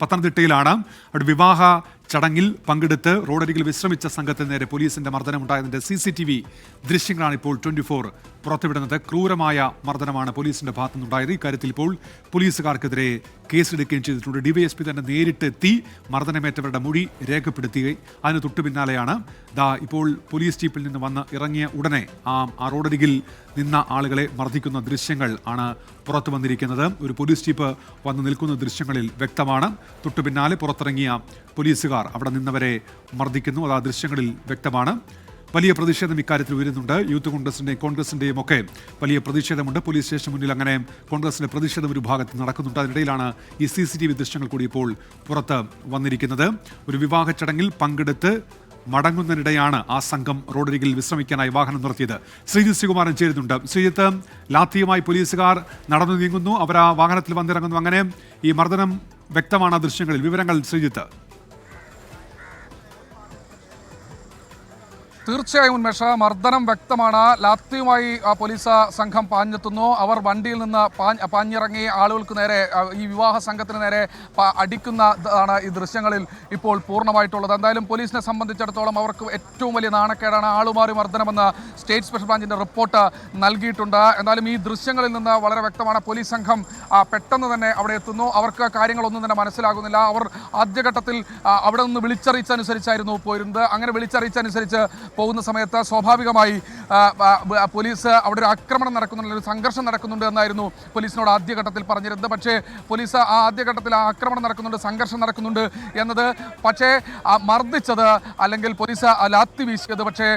പത്തനംതിട്ടയിലാണ് അവിടെ വിവാഹ ചടങ്ങിൽ പങ്കെടുത്ത് റോഡരികിൽ വിശ്രമിച്ച സംഘത്തിന് നേരെ പോലീസിന്റെ മർദ്ദനമുണ്ടായതിന്റെ CCTV ദൃശ്യങ്ങളാണ് ഇപ്പോൾ 24 പുറത്തുവിടുന്നത്. ക്രൂരമായ മർദ്ദനമാണ് പോലീസിന്റെ ഭാഗത്തുനിന്നുണ്ടായത്. ഇക്കാര്യത്തിൽ ഇപ്പോൾ പോലീസുകാർക്കെതിരെ കേസെടുക്കുകയും ചെയ്തിട്ടുണ്ട്. DYSP തന്നെ നേരിട്ടെത്തി മർദ്ദനമേറ്റവരുടെ മൊഴി രേഖപ്പെടുത്തി. അതിന് തൊട്ടു പിന്നാലെയാണ് ഇപ്പോൾ പോലീസ് ജീപ്പിൽ നിന്ന് വന്ന് ഇറങ്ങിയ ഉടനെ ആ റോഡരികിൽ നിന്ന ആളുകളെ മർദ്ദിക്കുന്ന ദൃശ്യങ്ങൾ ആണ് പുറത്തു വന്നിരിക്കുന്നത്. ഒരു പോലീസ് ജീപ്പ് വന്ന് നിൽക്കുന്ന ദൃശ്യങ്ങളിൽ വ്യക്തമാണ്. തൊട്ടു പിന്നാലെ പുറത്തിറങ്ങിയ പോലീസുകാർ അവിടെ നിന്നവരെ മർദ്ദിക്കുന്നു. അത് ആ ദൃശ്യങ്ങളിൽ വ്യക്തമാണ്. വലിയ പ്രതിഷേധം ഇക്കാര്യത്തിൽ ഉയരുന്നുണ്ട്. യൂത്ത് കോൺഗ്രസിന്റെയും ഒക്കെ വലിയ പ്രതിഷേധമുണ്ട്. പോലീസ് സ്റ്റേഷന് മുന്നിൽ അങ്ങനെ കോൺഗ്രസിന്റെ പ്രതിഷേധം ഒരു ഭാഗത്ത് നടക്കുന്നുണ്ട്. അതിനിടയിലാണ് ഈ CCTV ദൃശ്യങ്ങൾ കൂടി ഇപ്പോൾ പുറത്ത് വന്നിരിക്കുന്നത്. ഒരു വിവാഹ ചടങ്ങിൽ പങ്കെടുത്ത് മടങ്ങുന്നതിനിടെയാണ് ആ സംഘം റോഡരികിൽ വിശ്രമിക്കാനായി വാഹനം നിർത്തിയത്. ശ്രീജിത്ത് ശ്രീകുമാരൻ ചേരുന്നുണ്ട്. ശ്രീജിത്ത്, ലാത്തിയുമായി പോലീസുകാർ നടന്നു നീങ്ങുന്നു, അവർ ആ വാഹനത്തിൽ വന്നിറങ്ങുന്നു. അങ്ങനെ ഈ മർദ്ദനം വ്യക്തമാണ് ആ ദൃശ്യങ്ങളിൽ. വിവരങ്ങൾ ശ്രീജിത്ത്. തീർച്ചയായും ഉന്മേഷ, മർദ്ദനം വ്യക്തമാണ്. ലാത്തിയുമായി പോലീസ് സംഘം പാഞ്ഞെത്തുന്നു. അവർ വണ്ടിയിൽ നിന്ന് പാഞ്ഞിറങ്ങി ആളുകൾക്ക് നേരെ, ഈ വിവാഹ സംഘത്തിന് നേരെ അടിക്കുന്നതാണ് ഈ ദൃശ്യങ്ങളിൽ ഇപ്പോൾ പൂർണ്ണമായിട്ടുള്ളത്. എന്തായാലും പോലീസിനെ സംബന്ധിച്ചിടത്തോളം അവർക്ക് ഏറ്റവും വലിയ നാണക്കേടാണ് ആളുമാറി മർദ്ദനമെന്ന് സ്റ്റേറ്റ് സ്പെഷ്യൽ ബ്രാഞ്ചിന്റെ റിപ്പോർട്ട് നൽകിയിട്ടുണ്ട്. എന്നാലും ഈ ദൃശ്യങ്ങളിൽ നിന്ന് വളരെ വ്യക്തമാണ്. പോലീസ് സംഘം പെട്ടെന്ന് തന്നെ അവിടെ എത്തുന്നു. അവർക്ക് കാര്യങ്ങളൊന്നും തന്നെ മനസ്സിലാകുന്നില്ല. അവർ ആദ്യഘട്ടത്തിൽ അവിടെ നിന്ന് വിളിച്ചറിയിച്ചനുസരിച്ചായിരുന്നു പോയിരുന്നത്. അങ്ങനെ വിളിച്ചറിയിച്ചനുസരിച്ച് പോകുന്ന സമയത്ത് സ്വാഭാവികമായി പോലീസ് അവിടെ ഒരു ആക്രമണം നടക്കുന്നുണ്ട്, ഒരു സംഘർഷം നടക്കുന്നുണ്ട് എന്നായിരുന്നു പോലീസിനോട് ആദ്യഘട്ടത്തിൽ പറഞ്ഞിരുന്നത്. പക്ഷേ പോലീസ് ആ ആദ്യഘട്ടത്തിൽ ആക്രമണം നടക്കുന്നുണ്ട്, സംഘർഷം നടക്കുന്നുണ്ട് എന്നത് പക്ഷേ മർദ്ദിച്ചത് അല്ലെങ്കിൽ പോലീസ് ലാത്തി വീശിയത് പക്ഷേ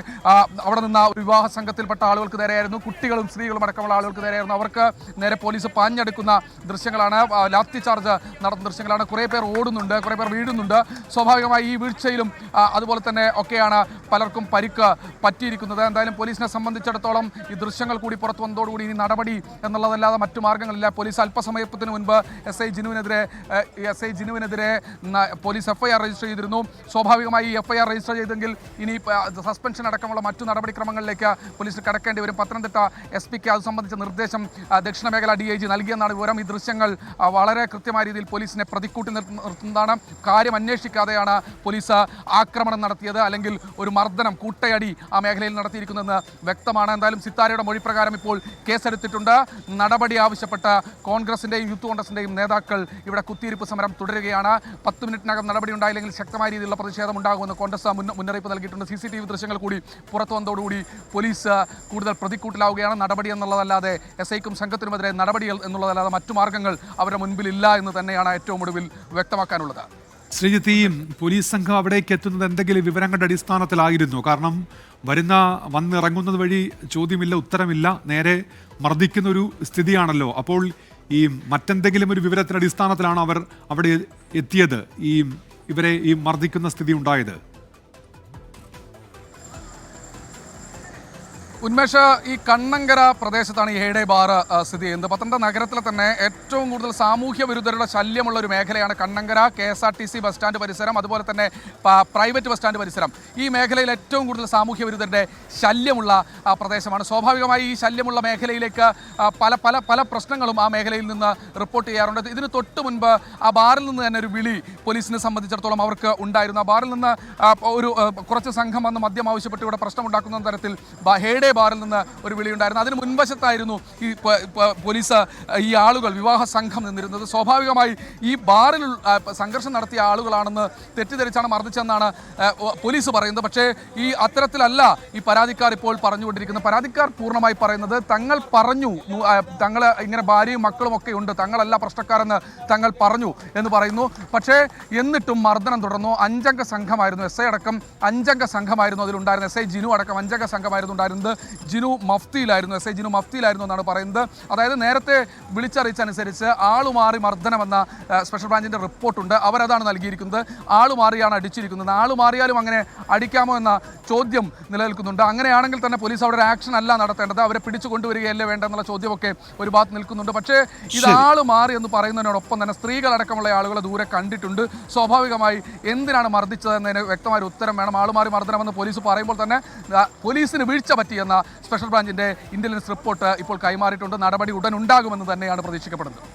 അവിടെ നിന്ന് ഒരു വിവാഹ സംഘത്തിൽപ്പെട്ട ആളുകൾക്ക് നേരെയായിരുന്നു. കുട്ടികളും സ്ത്രീകളും അടക്കമുള്ള ആളുകൾക്ക് നേരെയായിരുന്നു. അവർക്ക് നേരെ പോലീസ് പാഞ്ഞെടുക്കുന്ന ദൃശ്യങ്ങളാണ്, ലാത്തി ചാർജ് നടത്തുന്ന ദൃശ്യങ്ങളാണ്. കുറേ പേർ ഓടുന്നുണ്ട്, കുറേ പേർ വീഴുന്നുണ്ട്. സ്വാഭാവികമായി ഈ വീഴ്ചയിലും അതുപോലെ തന്നെ ഒക്കെയാണ് പലർക്കും പരിക്ക് പറ്റിയിരിക്കുന്നത്. എന്തായാലും പോലീസിനെ സംബന്ധിച്ചിടത്തോളം ഈ ദൃശ്യങ്ങൾ കൂടി പുറത്തു വന്നതോടുകൂടി ഇനി നടപടി എന്നുള്ളതല്ലാതെ മറ്റു മാർഗ്ഗങ്ങളില്ല. പോലീസ് അല്പസമയത്തിന് മുൻപ് എസ് ഐ ജിനുവിനെതിരെ പോലീസ് FIR രജിസ്റ്റർ ചെയ്തിരുന്നു. സ്വാഭാവികമായി ഈ FIR രജിസ്റ്റർ ചെയ്തെങ്കിൽ ഇനി സസ്പെൻഷൻ അടക്കമുള്ള മറ്റു നടപടിക്രമങ്ങളിലേക്ക് പോലീസ് കടക്കേണ്ടി വരും. പത്തനംതിട്ട SP-ക്ക് അത് സംബന്ധിച്ച നിർദ്ദേശം ദക്ഷിണ മേഖല DIG നൽകിയെന്നാണ് വിവരം. ഈ ദൃശ്യങ്ങൾ വളരെ കൃത്യമായ രീതിയിൽ പോലീസിനെ പ്രതിക്കൂട്ടി നിർത്തുന്നതാണ്. കാര്യം അന്വേഷിക്കാതെയാണ് പോലീസ് ആക്രമണം നടത്തിയത് അല്ലെങ്കിൽ ഒരു മർദ്ദനം, കൂട്ടയടി ആ മേഖലയിൽ നടത്തിയിരിക്കുന്നതെന്ന് വ്യക്തമാണ്. എന്തായാലും സിത്താരയുടെ മൊഴി പ്രകാരം ഇപ്പോൾ കേസെടുത്തിട്ടുണ്ട്. നടപടി ആവശ്യപ്പെട്ട കോൺഗ്രസിന്റെയും യൂത്ത് കോൺഗ്രസിന്റെയും നേതാക്കൾ ഇവിടെ കുത്തിയിരിപ്പ് സമരം തുടരുകയാണ്. 10 മിനിറ്റിനകം നടപടി ഉണ്ടായില്ലെങ്കിൽ ശക്തമായ രീതിയിലുള്ള പ്രതിഷേധം ഉണ്ടാകുമെന്ന് കോൺഗ്രസ് മുന്നറിയിപ്പ് നൽകിയിട്ടുണ്ട്. CCTV ദൃശ്യങ്ങൾ കൂടി പുറത്തു വന്നതോടുകൂടി പോലീസ് കൂടുതൽ പ്രതിക്കൂട്ടിലാവുകയാണ്. നടപടി എന്നുള്ളതല്ലാതെ SIക്കും സംഘത്തിനുമെതിരെ നടപടികൾ എന്നുള്ളതല്ലാതെ മറ്റു മാർഗ്ഗങ്ങൾ അവരുടെ മുൻപിലില്ല എന്ന് തന്നെയാണ് ഏറ്റവും ഒടുവിൽ വ്യക്തമാക്കാനുള്ളത്. ശ്രീജിത്ത്, ഈ പോലീസ് സംഘം അവിടേക്ക് എത്തുന്നത് എന്തെങ്കിലും വിവരങ്ങളുടെ അടിസ്ഥാനത്തിലായിരുന്നു? കാരണം വന്നിറങ്ങുന്നത് വഴി ചോദ്യമില്ല, ഉത്തരമില്ല, നേരെ മർദ്ദിക്കുന്നൊരു സ്ഥിതിയാണല്ലോ. അപ്പോൾ ഈ മറ്റെന്തെങ്കിലും ഒരു വിവരത്തിന്റെ അടിസ്ഥാനത്തിലാണോ അവർ അവിടെ എത്തിയത്, ഇവരെ മർദ്ദിക്കുന്ന സ്ഥിതി ഉണ്ടായത്? ഉന്മേഷ, ഈ കണ്ണങ്കര പ്രദേശത്താണ് ഈ ഹേഡേ ബാർ സ്ഥിതി ചെയ്യുന്നത്. പത്തനംതിട്ട നഗരത്തിലെ തന്നെ ഏറ്റവും കൂടുതൽ സാമൂഹ്യ വിരുദ്ധരുടെ ശല്യമുള്ള ഒരു മേഖലയാണ് കണ്ണങ്കര. KSRTC ബസ് സ്റ്റാൻഡ് പരിസരം, അതുപോലെ തന്നെ പ്രൈവറ്റ് ബസ് സ്റ്റാൻഡ് പരിസരം. ഈ മേഖലയിൽ ഏറ്റവും കൂടുതൽ സാമൂഹ്യ വിരുദ്ധരുടെ ശല്യമുള്ള പ്രദേശമാണ്. സ്വാഭാവികമായി ഈ ശല്യമുള്ള മേഖലയിലേക്ക് പല പല പല പ്രശ്നങ്ങളും ആ മേഖലയിൽ നിന്ന് റിപ്പോർട്ട് ചെയ്യാറുണ്ട്. ഇതിന് തൊട്ട് മുൻപ് ആ ബാറിൽ നിന്ന് തന്നെ ഒരു വിളി പോലീസിനെ സംബന്ധിച്ചിടത്തോളം അവർക്ക് ഉണ്ടായിരുന്നു. ആ ബാറിൽ നിന്ന് ഒരു കുറച്ച് സംഘം വന്ന് മദ്യം ആവശ്യപ്പെട്ട് ഇവിടെ പ്രശ്നമുണ്ടാക്കുന്ന തരത്തിൽ ഹേഡേ ബാറിൽ നിന്ന് ഒരു വിളിയുണ്ടായിരുന്നു. അതിന് മുൻവശത്തായിരുന്നു ഈ പോലീസ് ഈ ആളുകൾ, വിവാഹ സംഘം നിന്നിരുന്നത്. സ്വാഭാവികമായി ഈ ബാറിൽ സംഘർഷം നടത്തിയ ആളുകളാണെന്ന് തെറ്റിദ്ധരിച്ചാണ് മർദ്ദിച്ചെന്നാണ് പോലീസ് പറയുന്നത്. പക്ഷേ ഈ അത്തരത്തിലല്ല ഈ പരാതിക്കാർ ഇപ്പോൾ പറഞ്ഞുകൊണ്ടിരിക്കുന്നത്. പരാതിക്കാർ പൂർണ്ണമായി പറയുന്നത് തങ്ങൾ പറഞ്ഞു, തങ്ങൾ ഇങ്ങനെ ഭാര്യയും മക്കളും ഒക്കെ ഉണ്ട്, തങ്ങളല്ല പ്രശ്നക്കാരെന്ന് തങ്ങൾ പറഞ്ഞു എന്ന് പറയുന്നു. പക്ഷേ എന്നിട്ടും മർദ്ദനം തുടർന്നു. 5 അംഗ സംഘമായിരുന്നു, SI അടക്കം 5 അംഗ സംഘമായിരുന്നു അതിലുണ്ടായിരുന്നത്. SI ജിനു അടക്കം 5 അംഗ സംഘമായിരുന്നു ഉണ്ടായിരുന്നത്. ജിനു മഫ്തിയിലായിരുന്നു, SI ജിനു മഫ്തിയിലായിരുന്നു എന്നാണ് പറയുന്നത്. അതായത് നേരത്തെ വിളിച്ചറിയിച്ചനുസരിച്ച് ആളുമാറി മർദ്ദനമെന്ന സ്പെഷ്യൽ ബ്രാഞ്ചിന്റെ റിപ്പോർട്ടുണ്ട്. അവരതാണ് നൽകിയിരിക്കുന്നത്. ആളുമാറിയാണ് അടിച്ചിരിക്കുന്നത്. ആളുമാറിയാലും അങ്ങനെ അടിക്കാമോ എന്ന ചോദ്യം നിലനിൽക്കുന്നുണ്ട്. അങ്ങനെയാണെങ്കിൽ തന്നെ പോലീസ് അവിടെ ഒരു ആക്ഷൻ അല്ല നടത്തേണ്ടത്, അവരെ പിടിച്ചു കൊണ്ടുവരികയല്ലേ വേണ്ടെന്നുള്ള ചോദ്യമൊക്കെ ഒരു ഭാഗത്ത് നിൽക്കുന്നുണ്ട്. പക്ഷേ ഇത് ആളുമാറി എന്ന് പറയുന്നതിനോടൊപ്പം തന്നെ സ്ത്രീകളടക്കമുള്ള ആളുകളെ ദൂരെ കണ്ടിട്ടുണ്ട്. സ്വാഭാവികമായി എന്തിനാണ് മർദ്ദിച്ചത് എന്നതിന് വ്യക്തമായ ഉത്തരം വേണം. ആളുമാറി മർദ്ദനമെന്ന് പോലീസ് പറയുമ്പോൾ തന്നെ പോലീസിന് വീഴ്ച പറ്റിയെന്ന സ്പെഷ്യൽ ബ്രാഞ്ചിന്റെ ഇന്റലിജൻസ് റിപ്പോർട്ട് ഇപ്പോൾ കൈമാറിയിട്ടുണ്ട്. നടപടി ഉടൻ ഉണ്ടാകുമെന്ന് തന്നെയാണ് പ്രതീക്ഷിക്കപ്പെടുന്നത്.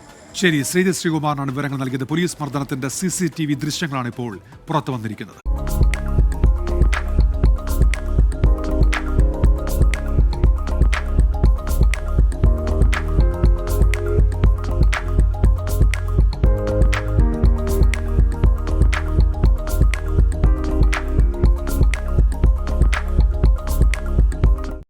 ശരി, ശ്രീജിത് ശ്രീകുമാറിനാണ് വിവരങ്ങൾ നൽകിയത്. പോലീസ് മർദ്ദനത്തിന്റെ CCTV ദൃശ്യങ്ങളാണ് ഇപ്പോൾ പുറത്തു വന്നിരിക്കുന്നത്.